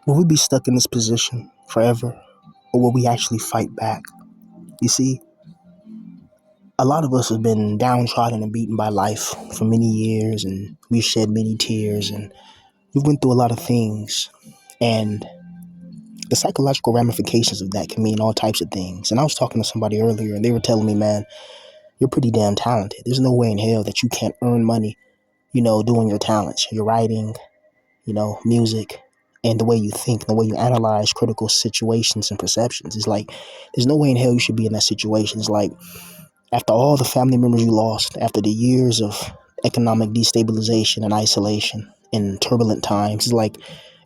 Will we be stuck in this position forever, or will we actually fight back? You see, a lot of us have been downtrodden and beaten by life for many years, and we've shed many tears, and we've went through a lot of things. And the psychological ramifications of that can mean all types of things. And I was talking to somebody earlier, and they were telling me, man, you're pretty damn talented. There's no way in hell that you can't earn money, doing your talents, your writing, music, and the way you think, the way you analyze critical situations and perceptions. It's like, there's no way in hell you should be in that situation. It's like, after all the family members you lost, after the years of economic destabilization and isolation in turbulent times, it's like,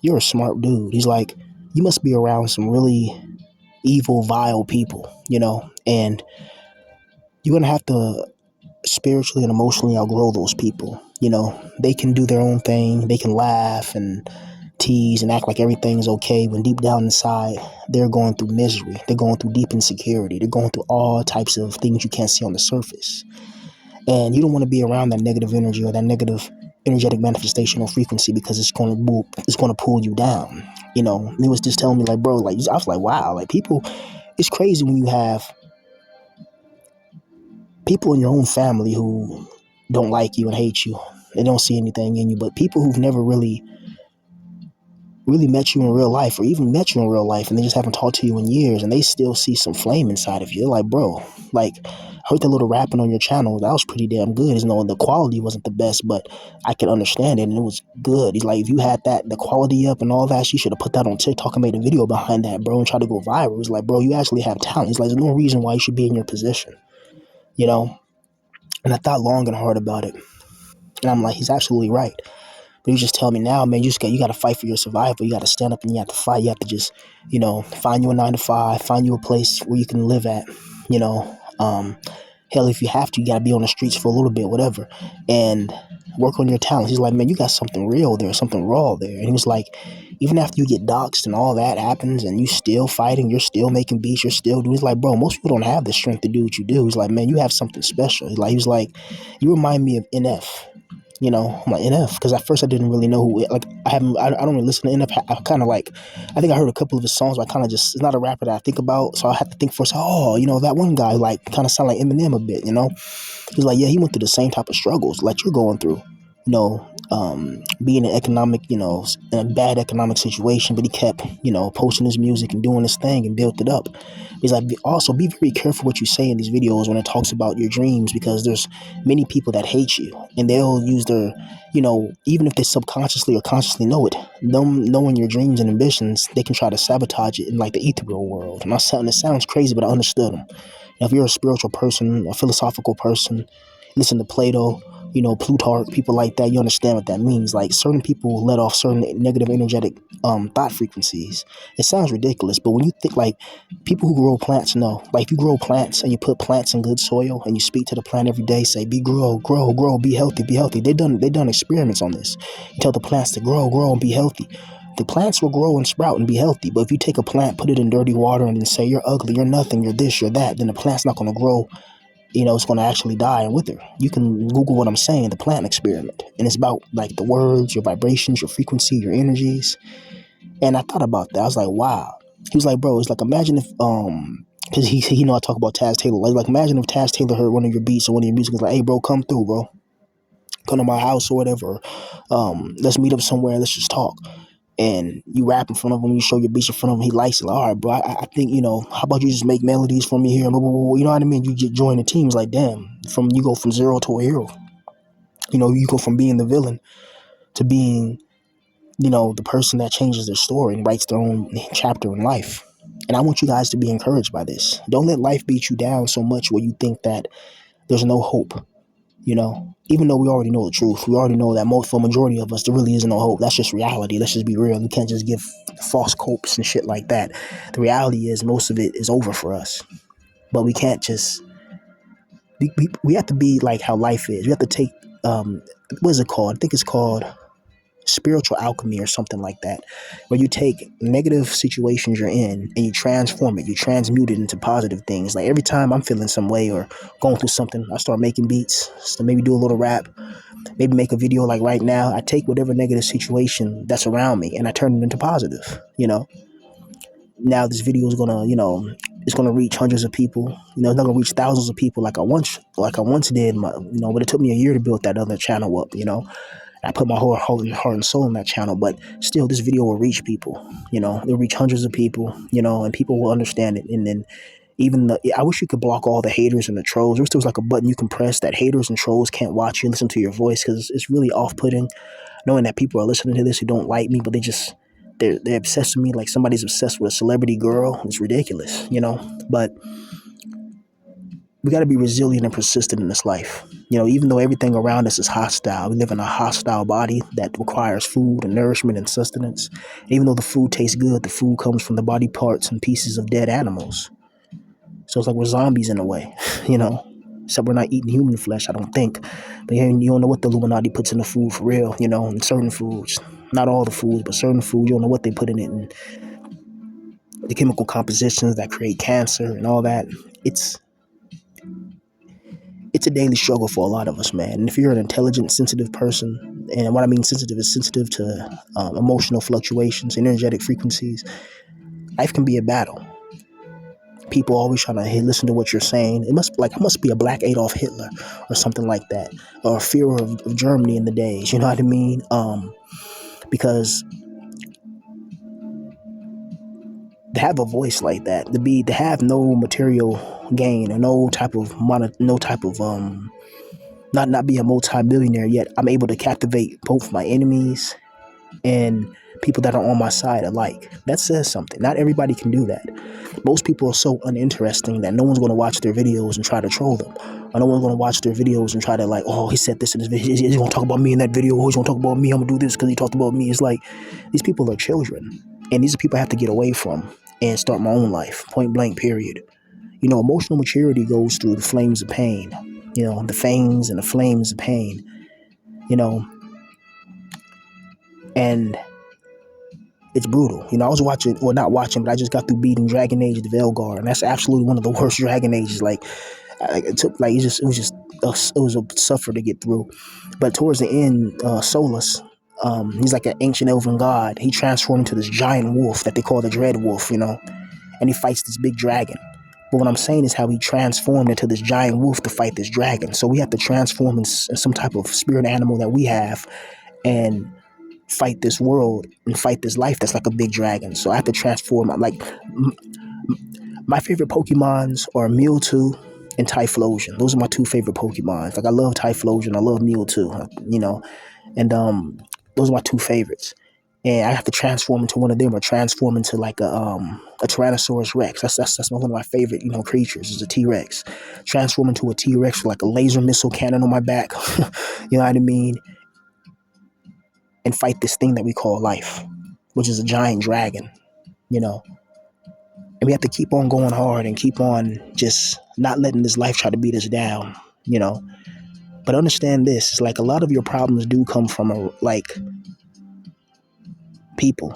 you're a smart dude. He's like, you must be around some really evil, vile people, and you're going to have to spiritually and emotionally outgrow those people. They can do their own thing. They can laugh and tease and act like everything is okay when deep down inside they're going through misery. They're going through deep insecurity. They're going through all types of things you can't see on the surface. And you don't want to be around that negative energy or that negative energetic manifestation or frequency, because it's going to pull you down. He was just telling me, like, bro, like, I was like, wow, like, people, it's crazy when you have people in your own family who don't like you and hate you. They don't see anything in you, but people who've never really met you in real life, or even met you in real life, and they just haven't talked to you in years, and they still see some flame inside of you. They're like, bro, like, I heard that little rapping on your channel. That was pretty damn good. The quality wasn't the best, but I could understand it, and it was good. He's like, if you had the quality up and all that, you should have put that on TikTok and made a video behind that, bro, and try to go viral. He's like, bro, you actually have talent. He's like, there's no reason why you should be in your position, you know? And I thought long and hard about it. And I'm like, he's absolutely right. But you just tell me now, man, you got to fight for your survival. You got to stand up and you have to fight. You have to just, find you a 9 to 5, find you a place where you can live at, you know. Hell, if you have to, you got to be on the streets for a little bit, whatever, and work on your talents. He's like, man, you got something real there, something raw there. And he was like, even after you get doxxed and all that happens and you still fighting, you're still making beats, you're still doing, he's like, bro, most people don't have the strength to do what you do. He's like, man, you have something special. He was like, you remind me of NF. I'm like, NF, because at first I didn't really know who, like, I don't really listen to NF. I kind of like, I think I heard a couple of his songs, but I kind of just, it's not a rapper that I think about, so I had to think first, oh, that one guy, like, kind of sound like Eminem a bit. He's like, yeah, he went through the same type of struggles like you're going through, being in economic, in a bad economic situation, but he kept, posting his music and doing his thing and built it up. He's like, also be very careful what you say in these videos when it talks about your dreams, because there's many people that hate you, and they'll use their, even if they subconsciously or consciously know it, them knowing your dreams and ambitions, they can try to sabotage it in like the ethereal world. And it sounds crazy, but I understood them. If you're a spiritual person, a philosophical person, listen to Plato, Plutarch, people like that, you understand what that means. Like, certain people let off certain negative energetic thought frequencies. It sounds ridiculous, but when you think, like, people who grow plants know. Like, if you grow plants and you put plants in good soil and you speak to the plant every day, say, be grow, be healthy, be healthy. They done experiments on this. You tell the plants to grow and be healthy. The plants will grow and sprout and be healthy. But if you take a plant, put it in dirty water, and then say, you're ugly, you're nothing, you're this, you're that, then the plant's not going to grow. It's going to actually die and wither. You can Google what I'm saying, the plant experiment. And it's about, like, the words, your vibrations, your frequency, your energies. And I thought about that. I was like, wow. He was like, bro, it's like, imagine if, because I talk about Taz Taylor. Like, imagine if Taz Taylor heard one of your beats or one of your music was like, hey, bro, come through, bro. Come to my house or whatever. Let's meet up somewhere. Let's just talk. And you rap in front of him, you show your beats in front of him, he likes it. Like, all right, bro, I think, how about you just make melodies for me here? Blah, blah, blah. You know what I mean? You get join the team. It's like, damn, you go from zero to a hero. You go from being the villain to being, the person that changes their story and writes their own chapter in life. And I want you guys to be encouraged by this. Don't let life beat you down so much where you think that there's no hope. Even though we already know the truth, we already know that for a majority of us, there really is no hope. That's just reality. Let's just be real. We can't just give false hopes and shit like that. The reality is most of it is over for us. But we can't just, we have to be like how life is. We have to take, what is it called? I think it's called spiritual alchemy or something like that, where you take negative situations you're in and you transform it, you transmute it into positive things. Like, every time I'm feeling some way or going through something, I start making beats, so maybe do a little rap, maybe make a video. Like right now, I take whatever negative situation that's around me and I turn it into positive. you know. Now this video is gonna, it's gonna reach hundreds of people. It's not gonna reach thousands of people like I once did. But it took me a year to build that other channel up. I put my whole heart and soul in that channel, but still, this video will reach people. It'll reach hundreds of people. And people will understand it. And then I wish you could block all the haters and the trolls. I wish there was like a button you can press that haters and trolls can't watch you, listen to your voice, because it's really off-putting knowing that people are listening to this who don't like me, but they're obsessed with me like somebody's obsessed with a celebrity girl. It's ridiculous. But we got to be resilient and persistent in this life. Even though everything around us is hostile, we live in a hostile body that requires food and nourishment and sustenance. And even though the food tastes good, the food comes from the body parts and pieces of dead animals. So it's like we're zombies in a way, except we're not eating human flesh, I don't think. But you don't know what the Illuminati puts in the food for real, in certain foods. Not all the foods, but certain food, you don't know what they put in it, and the chemical compositions that create cancer and all that. It's a daily struggle for a lot of us, man. And if you're an intelligent, sensitive person, and what I mean sensitive is sensitive to emotional fluctuations, energetic frequencies, life can be a battle. People always trying to, hey, listen to what you're saying. I must be a black Adolf Hitler or something like that, or a fear of Germany in the days. You know what I mean? Because to have a voice like that, to have no material gain or not be a multi-billionaire, yet I'm able to captivate both my enemies and people that are on my side alike. That says something. Not everybody can do that. Most people are so uninteresting that no one's going to watch their videos and try to troll them. Or no one's going to watch their videos and try to he said this in his video. He's going to talk about me in that video. He's going to talk about me. I'm going to do this because he talked about me. It's like these people are children. And these are people I have to get away from and start my own life. Point blank, period. Emotional maturity goes through the flames of pain. The fangs and the flames of pain. And it's brutal. I was watching, or not watching, but I just got through beating Dragon Age the Velgar, and that's absolutely one of the worst Dragon Ages. It was a suffer to get through. But towards the end, Solus, he's like an ancient elven god. He transformed into this giant wolf that they call the Dread Wolf, and he fights this big dragon. But what I'm saying is how he transformed into this giant wolf to fight this dragon. So we have to transform in some type of spirit animal that we have and fight this world and fight this life that's like a big dragon. So I have to transform. My favorite Pokemons are Mewtwo and Typhlosion. Those are my two favorite Pokemons. I love Typhlosion. I love Mewtwo, and those are my two favorites. And I have to transform into one of them, or transform into like a Tyrannosaurus Rex. That's one of my favorite, creatures is a T-Rex. Transform into a T-Rex with like a laser missile cannon on my back. You know what I mean? And fight this thing that we call life, which is a giant dragon, And we have to keep on going hard and keep on just not letting this life try to beat us down, But understand this, it's like a lot of your problems do come from people.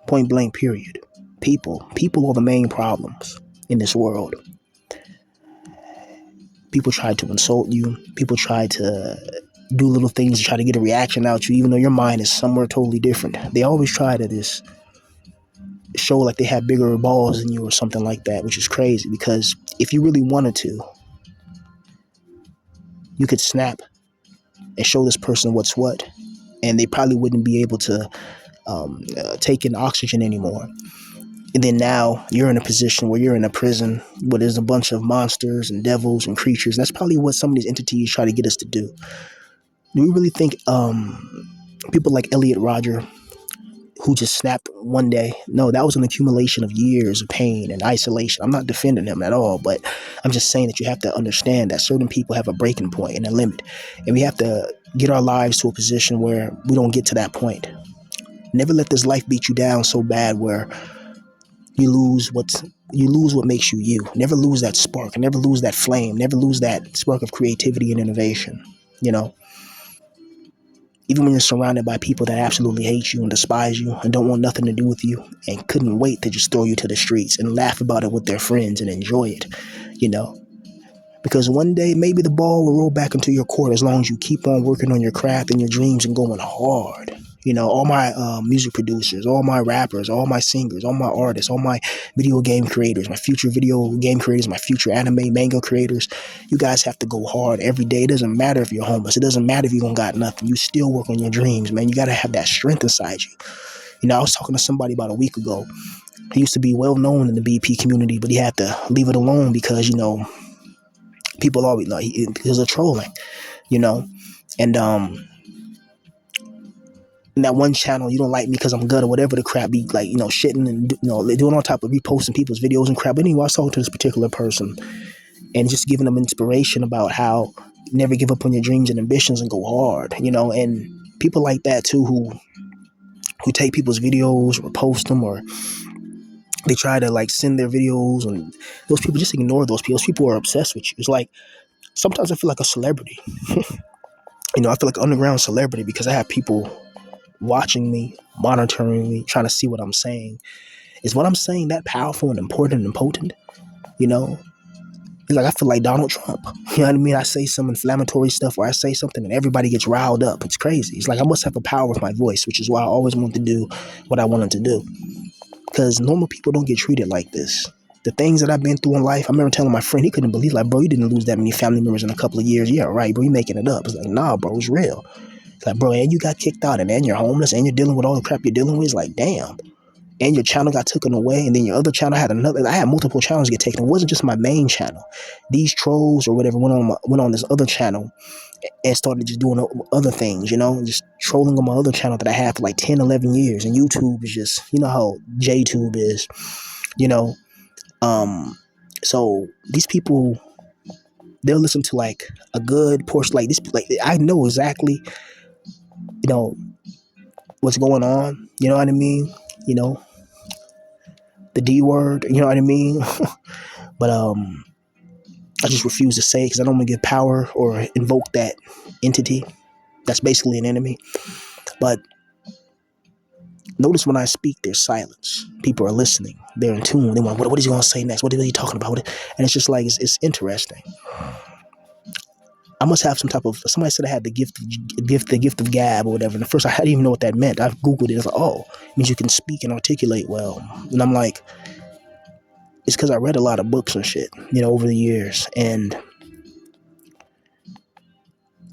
Point blank, period. People are the main problems in this world. People try to insult you. People try to do little things to try to get a reaction out you, even though your mind is somewhere totally different. They always try to just show like they have bigger balls than you or something like that, which is crazy, because if you really wanted to, you could snap and show this person what's what, and they probably wouldn't be able to take in oxygen anymore. And then now you're in a position where you're in a prison where there's a bunch of monsters and devils and creatures. And that's probably what some of these entities try to get us to do. Do we really think people like Elliot Rodger, who just snapped one day? No, that was an accumulation of years of pain and isolation. I'm not defending him at all, but I'm just saying that you have to understand that certain people have a breaking point and a limit. And we have to get our lives to a position where we don't get to that point. Never let this life beat you down so bad where you lose what makes you. Never lose that spark. Never lose that flame. Never lose that spark of creativity and innovation. Even when you're surrounded by people that absolutely hate you and despise you and don't want nothing to do with you and couldn't wait to just throw you to the streets and laugh about it with their friends and enjoy it, Because one day maybe the ball will roll back into your court as long as you keep on working on your craft and your dreams and going hard. All my music producers, all my rappers, all my singers, all my artists, all my video game creators, my future video game creators, my future anime, manga creators, you guys have to go hard every day. It doesn't matter if you're homeless. It doesn't matter if you don't got nothing. You still work on your dreams, man. You got to have that strength inside you. I was talking to somebody about a week ago. He used to be well known in the BP community, but he had to leave it alone because, people always like because of trolling, you know, and in that one channel, you don't like me because I'm good or whatever the crap be like, shitting and doing on top of reposting people's videos and crap. But anyway, I was talking to this particular person and just giving them inspiration about how never give up on your dreams and ambitions and go hard, and people like that too who take people's videos or post them or they try to like send their videos, and those people, just ignore those people. Those people are obsessed with you. It's like sometimes I feel like a celebrity. I feel like an underground celebrity because I have people watching me, monitoring me, trying to see what I'm saying. Is what I'm saying that powerful and important and potent? It's like I feel like Donald Trump. You know what I mean? I say some inflammatory stuff or I say something and everybody gets riled up. It's crazy. It's like I must have a power with my voice, which is why I always wanted to do what I wanted to do. Because normal people don't get treated like this. The things that I've been through in life, I remember telling my friend, he couldn't believe, like, bro, you didn't lose that many family members in a couple of years. Yeah, right, bro, you making it up. It's like, nah, bro, it's real. It's like, bro, and you got kicked out, and then you're homeless, and you're dealing with all the crap you're dealing with. It's like, damn. And your channel got taken away, and then your other channel had another. I had multiple channels get taken. It wasn't just my main channel. These trolls or whatever went on this other channel and started just doing other things, just trolling on my other channel that I had for like 10, 11 years. And YouTube is just, how JTube is, you know. So these people, they'll listen to like a good portion, like this, like I know exactly, what's going on. You know what I mean? The D word. You know what I mean? But I just refuse to say it because I don't want to give power or invoke that entity. That's basically an enemy. But notice when I speak, there's silence. People are listening. They're in tune. They want, what is he going to say next? What is he talking about? And it's just like, it's interesting. I must have some type of, somebody said I had the gift of gab or whatever. And at first I didn't even know what that meant. I Googled it. I was like, oh, it means you can speak and articulate well. And I'm like, it's because I read a lot of books and shit, over the years. And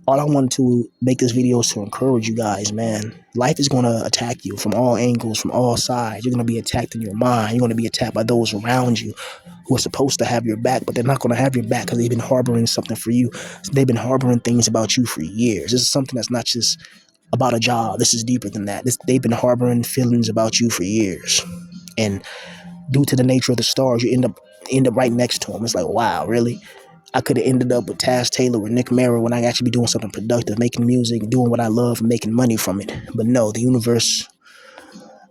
all I wanted to make this video is to encourage you guys, man. Life is going to attack you from all angles, from all sides. You're going to be attacked in your mind. You're going to be attacked by those around you who are supposed to have your back, but they're not going to have your back because they've been harboring something for you. They've been harboring things about you for years. This is something that's not just about a job. This is deeper than that. They've been harboring feelings about you for years. And due to the nature of the stars, you end up right next to them. It's like, wow, really? I could have ended up with Taz Taylor or Nick Mara when I actually be doing something productive, making music, doing what I love, and making money from it. But no, the universe,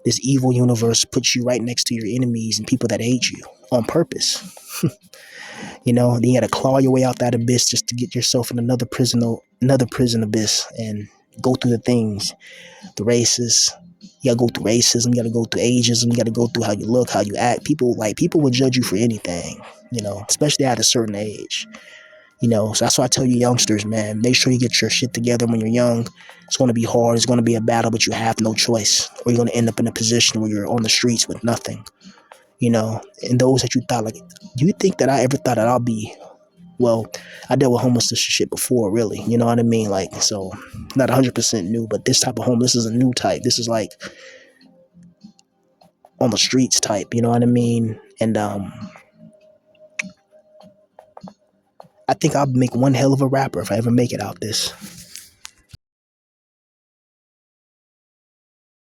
this evil universe, puts you right next to your enemies and people that hate you on purpose. Then you got to claw your way out that abyss just to get yourself in another prison abyss and go through the things, the races. You gotta go through racism, you gotta go through ageism, you gotta go through how you look, how you act. People will judge you for anything, especially at a certain age. So that's why I tell you youngsters, man, make sure you get your shit together when you're young. It's gonna be hard, it's gonna be a battle, but you have no choice. Or you're gonna end up in a position where you're on the streets with nothing. And those that you thought, like, do you think that I ever thought that I'll be, well, I dealt with homelessness shit before, really. You know what I mean? Like, so not 100% new, but this type of homeless is a new type. This is like on the streets type, you know what I mean? And I think I'll make one hell of a rapper if I ever make it out this.